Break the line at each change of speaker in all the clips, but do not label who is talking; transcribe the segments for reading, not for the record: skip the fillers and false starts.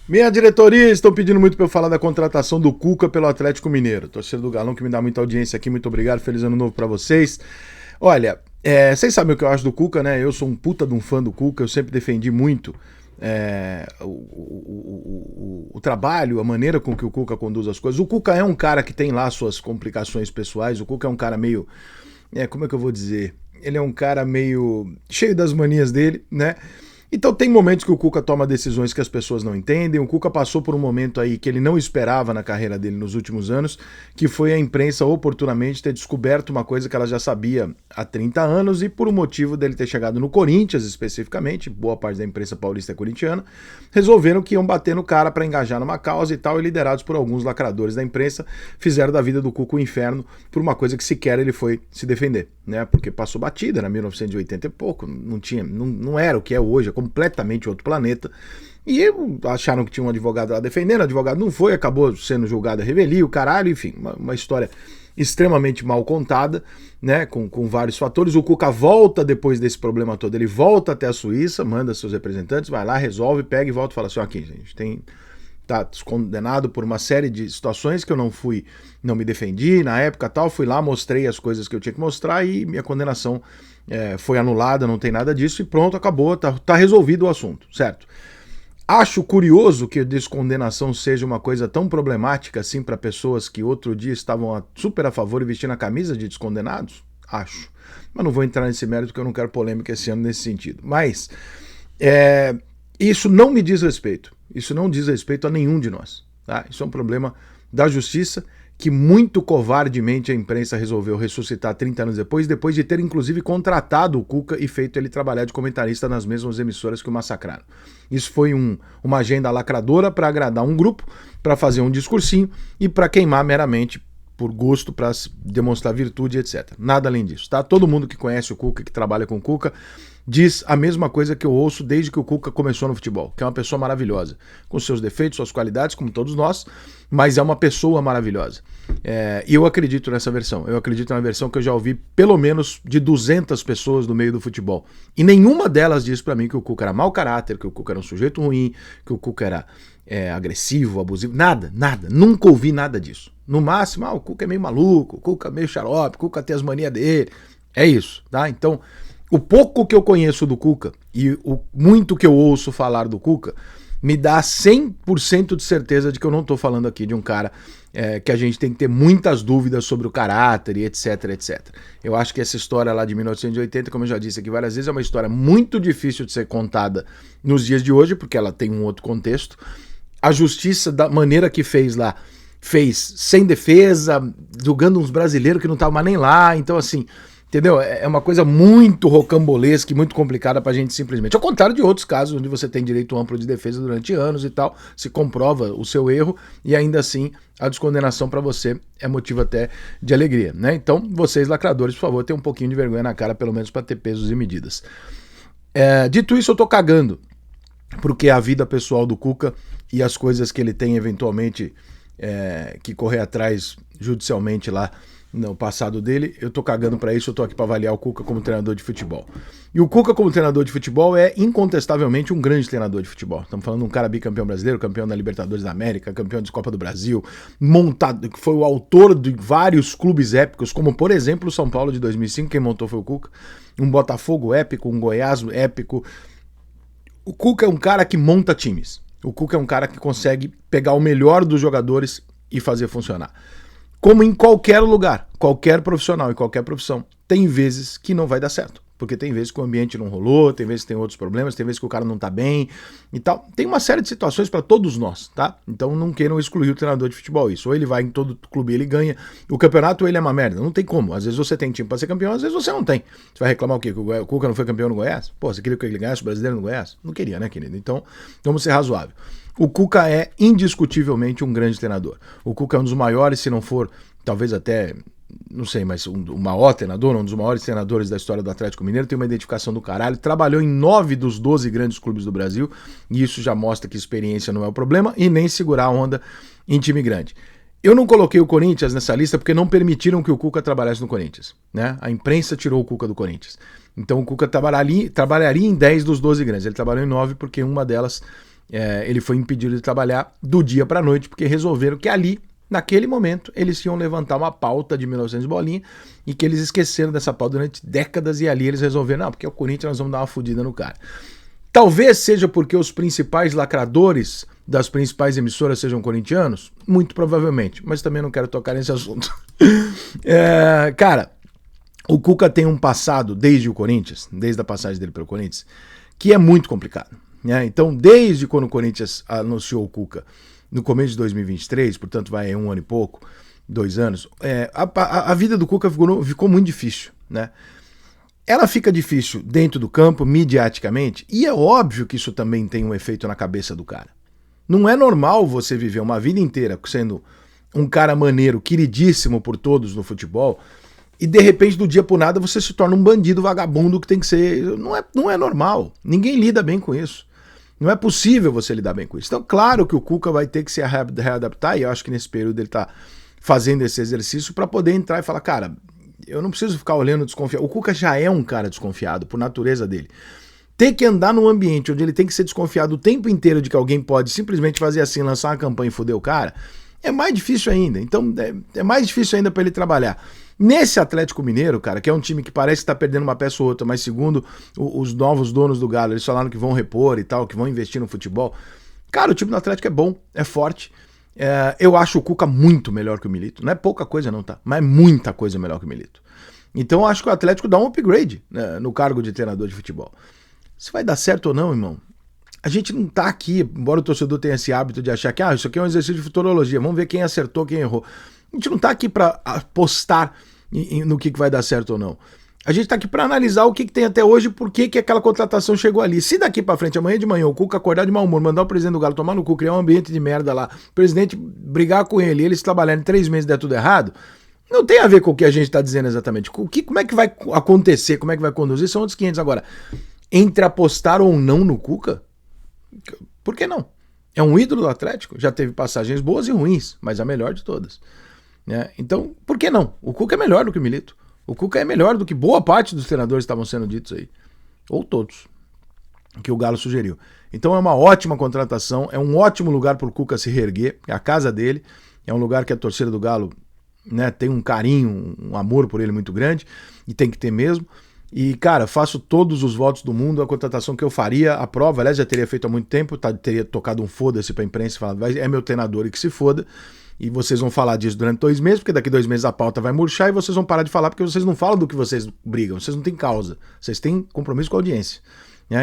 Minha diretoria estão pedindo muito para eu falar da contratação do Cuca pelo Atlético Mineiro. Torcedor do Galão que me dá muita audiência aqui, muito obrigado, feliz ano novo para vocês. Olha, vocês sabem o que eu acho do Cuca, né? Eu sou um puta de um fã do Cuca, eu sempre defendi muito o trabalho, a maneira com que o Cuca conduz as coisas. O Cuca é um cara que tem lá suas complicações pessoais, o Cuca é um cara meio, como é que eu vou dizer? Ele é um cara meio cheio das manias dele, né? Então tem momentos que o Cuca toma decisões que as pessoas não entendem. O Cuca passou por um momento aí que ele não esperava na carreira dele nos últimos anos, que foi a imprensa oportunamente ter descoberto uma coisa que ela já sabia há 30 anos e por um motivo dele ter chegado no Corinthians especificamente, boa parte da imprensa paulista é corintiana, resolveram que iam bater no cara para engajar numa causa e tal, e liderados por alguns lacradores da imprensa, fizeram da vida do Cuca um inferno por uma coisa que sequer ele foi se defender, né? Porque passou batida, era 1980 e pouco, não era o que é hoje, é completamente outro planeta. E acharam que tinha um advogado lá defendendo, o advogado não foi, acabou sendo julgado a revelia, o caralho, enfim, uma história extremamente mal contada, né, com vários fatores. O Cuca volta depois desse problema todo, ele volta até a Suíça, manda seus representantes, vai lá, resolve, pega e volta e fala assim, aqui, gente, tá condenado por uma série de situações que eu não me defendi na época tal, fui lá, mostrei as coisas que eu tinha que mostrar e minha condenação foi anulada, não tem nada disso e pronto, acabou, tá resolvido o assunto, certo? Acho curioso que a descondenação seja uma coisa tão problemática assim para pessoas que outro dia estavam super a favor e vestindo a camisa de descondenados. Acho. Mas não vou entrar nesse mérito porque eu não quero polêmica esse ano nesse sentido. Mas isso não me diz respeito. Isso não diz respeito a nenhum de nós. Tá? Isso é um problema da justiça que muito covardemente a imprensa resolveu ressuscitar 30 anos depois de ter inclusive contratado o Cuca e feito ele trabalhar de comentarista nas mesmas emissoras que o massacraram. Isso foi uma agenda lacradora para agradar um grupo, para fazer um discursinho e para queimar meramente por gosto, para demonstrar virtude, etc. Nada além disso, tá? Todo mundo que conhece o Cuca, que trabalha com o Cuca, diz a mesma coisa que eu ouço desde que o Cuca começou no futebol, que é uma pessoa maravilhosa, com seus defeitos, suas qualidades, como todos nós, mas é uma pessoa maravilhosa. E eu acredito nessa versão. Eu acredito na versão que eu já ouvi pelo menos de 200 pessoas do meio do futebol. E nenhuma delas diz pra mim que o Cuca era mau caráter, que o Cuca era um sujeito ruim, que o Cuca era agressivo, abusivo. Nada. Nunca ouvi nada disso. No máximo, o Cuca é meio maluco, o Cuca é meio xarope, o Cuca tem as manias dele. É isso, tá? Então, o pouco que eu conheço do Cuca e o muito que eu ouço falar do Cuca me dá 100% de certeza de que eu não estou falando aqui de um cara que a gente tem que ter muitas dúvidas sobre o caráter e etc, etc. Eu acho que essa história lá de 1980, como eu já disse aqui várias vezes, é uma história muito difícil de ser contada nos dias de hoje, porque ela tem um outro contexto. A justiça, da maneira que fez lá, fez sem defesa, julgando uns brasileiros que não estavam mais nem lá, então assim... Entendeu? É uma coisa muito rocambolesca e muito complicada pra gente simplesmente. Ao contrário de outros casos onde você tem direito amplo de defesa durante anos e tal, se comprova o seu erro e ainda assim a descondenação pra você é motivo até de alegria, né? Então, vocês lacradores, por favor, tenham um pouquinho de vergonha na cara, pelo menos pra ter pesos e medidas. Dito isso, eu tô cagando porque a vida pessoal do Cuca e as coisas que ele tem eventualmente que correr atrás judicialmente lá no passado dele, eu tô cagando pra isso, eu tô aqui pra avaliar o Cuca como treinador de futebol. E o Cuca como treinador de futebol é incontestavelmente um grande treinador de futebol. Estamos falando de um cara bicampeão brasileiro, campeão da Libertadores da América, campeão de Copa do Brasil, que foi o autor de vários clubes épicos, como por exemplo o São Paulo de 2005, quem montou foi o Cuca, um Botafogo épico, um Goiás épico. O Cuca é um cara que monta times. O Cuca é um cara que consegue pegar o melhor dos jogadores e fazer funcionar. Como em qualquer lugar, qualquer profissional e qualquer profissão, tem vezes que não vai dar certo. Porque tem vezes que o ambiente não rolou, tem vezes que tem outros problemas, tem vezes que o cara não tá bem e tal. Tem uma série de situações para todos nós, tá? Então não queiram excluir o treinador de futebol. Isso, ou ele vai em todo clube e ele ganha. O campeonato, ou ele é uma merda. Não tem como. Às vezes você tem time para ser campeão, às vezes você não tem. Você vai reclamar o quê? Que o Cuca não foi campeão no Goiás? Pô, você queria que ele ganhasse o brasileiro no Goiás? Não queria, né, querido? Então, vamos ser razoável. O Cuca é indiscutivelmente um grande treinador. O Cuca é um dos maiores, se não for, talvez até, não sei, mas o maior treinador, um dos maiores treinadores da história do Atlético Mineiro, tem uma identificação do caralho, trabalhou em 9 dos 12 grandes clubes do Brasil, e isso já mostra que experiência não é o problema, e nem segurar a onda em time grande. Eu não coloquei o Corinthians nessa lista porque não permitiram que o Cuca trabalhasse no Corinthians, né? A imprensa tirou o Cuca do Corinthians. Então o Cuca trabalharia em 10 dos 12 grandes, ele trabalhou em 9 porque uma delas ele foi impedido de trabalhar do dia para a noite, porque resolveram que ali, naquele momento, eles iam levantar uma pauta de 1900 bolinha e que eles esqueceram dessa pauta durante décadas e ali eles resolveram, não, porque é o Corinthians, nós vamos dar uma fodida no cara. Talvez seja porque os principais lacradores das principais emissoras sejam corintianos, muito provavelmente, mas também não quero tocar nesse assunto. Cara, o Cuca tem um passado desde o Corinthians, desde a passagem dele pelo Corinthians, que é muito complicado. Então, desde quando o Corinthians anunciou o Cuca, no começo de 2023, portanto vai 1 ano e pouco, 2 anos, a vida do Cuca ficou muito difícil, né? Ela fica difícil dentro do campo, midiaticamente, e é óbvio que isso também tem um efeito na cabeça do cara. Não é normal você viver uma vida inteira sendo um cara maneiro, queridíssimo por todos no futebol, e de repente, do dia pro nada, você se torna um bandido vagabundo que tem que ser... Não é normal. Ninguém lida bem com isso. Não é possível você lidar bem com isso. Então, claro que o Cuca vai ter que se readaptar, e eu acho que nesse período ele tá fazendo esse exercício para poder entrar e falar, cara, eu não preciso ficar olhando desconfiado. O Cuca já é um cara desconfiado, por natureza dele. Ter que andar num ambiente onde ele tem que ser desconfiado o tempo inteiro de que alguém pode simplesmente fazer assim, lançar uma campanha e foder o cara, é mais difícil ainda. Então, é mais difícil ainda para ele trabalhar. Nesse Atlético Mineiro, cara, que é um time que parece que tá perdendo uma peça ou outra, mas segundo os novos donos do Galo, eles falaram que vão repor e tal, que vão investir no futebol. Cara, o time do Atlético é bom, é forte. Eu acho o Cuca muito melhor que o Milito. Não é pouca coisa não, tá? Mas é muita coisa melhor que o Milito. Então eu acho que o Atlético dá um upgrade, né, no cargo de treinador de futebol. Se vai dar certo ou não, irmão, a gente não tá aqui, embora o torcedor tenha esse hábito de achar que isso aqui é um exercício de futurologia, vamos ver quem acertou, quem errou. A gente não tá aqui para apostar no que vai dar certo ou não. A gente tá aqui para analisar o que tem até hoje, por que aquela contratação chegou ali. Se daqui para frente, amanhã de manhã, o Cuca acordar de mau humor, mandar o presidente do Galo tomar no cu, criar um ambiente de merda lá, o presidente brigar com ele, eles trabalharem 3 meses e der tudo errado, não tem a ver com o que a gente tá dizendo exatamente. Como é que vai acontecer, como é que vai conduzir, são outros 500. Agora, entre apostar ou não no Cuca, por que não? É um ídolo do Atlético, já teve passagens boas e ruins, mas a melhor de todas. Então, por que não? O Cuca é melhor do que o Milito. O Cuca é melhor do que boa parte dos treinadores que estavam sendo ditos aí. Ou todos. Que o Galo sugeriu. Então é uma ótima contratação, é um ótimo lugar para o Cuca se reerguer, é a casa dele, é um lugar que a torcida do Galo, né, tem um carinho, um amor por ele muito grande, e tem que ter mesmo. E, cara, faço todos os votos do mundo, a contratação que eu faria, a prova, aliás, já teria feito há muito tempo, teria tocado um foda-se pra imprensa e falado, é meu treinador e que se foda, e vocês vão falar disso durante 2 meses, porque daqui 2 meses a pauta vai murchar e vocês vão parar de falar porque vocês não falam do que vocês brigam, vocês não têm causa, vocês têm compromisso com a audiência.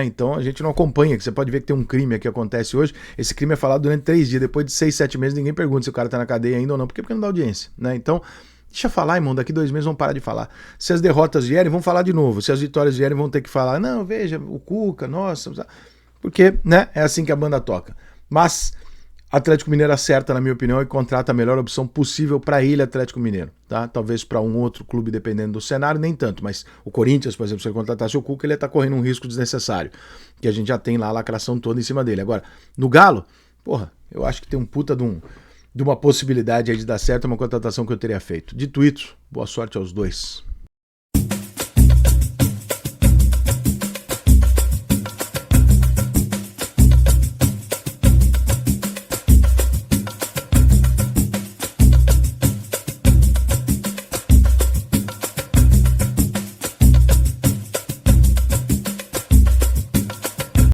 Então a gente não acompanha, que você pode ver que tem um crime aqui que acontece hoje, esse crime é falado durante 3 dias, depois de 6, 7 meses ninguém pergunta se o cara tá na cadeia ainda ou não, porque não dá audiência, Então, deixa falar, irmão, daqui 2 meses vão parar de falar. Se as derrotas vierem, vão falar de novo. Se as vitórias vierem, vão ter que falar, não, veja, o Cuca, nossa, porque, né, é assim que a banda toca. Mas Atlético Mineiro acerta, na minha opinião, e contrata a melhor opção possível para ele, Atlético Mineiro, tá? Talvez para um outro clube, dependendo do cenário, nem tanto, mas o Corinthians, por exemplo, se ele contratasse o Cuca, ele ia estar correndo um risco desnecessário, que a gente já tem lá a lacração toda em cima dele. Agora, no Galo, porra, eu acho que tem um puta de uma possibilidade aí de dar certo, uma contratação que eu teria feito. Dito isso, boa sorte aos dois.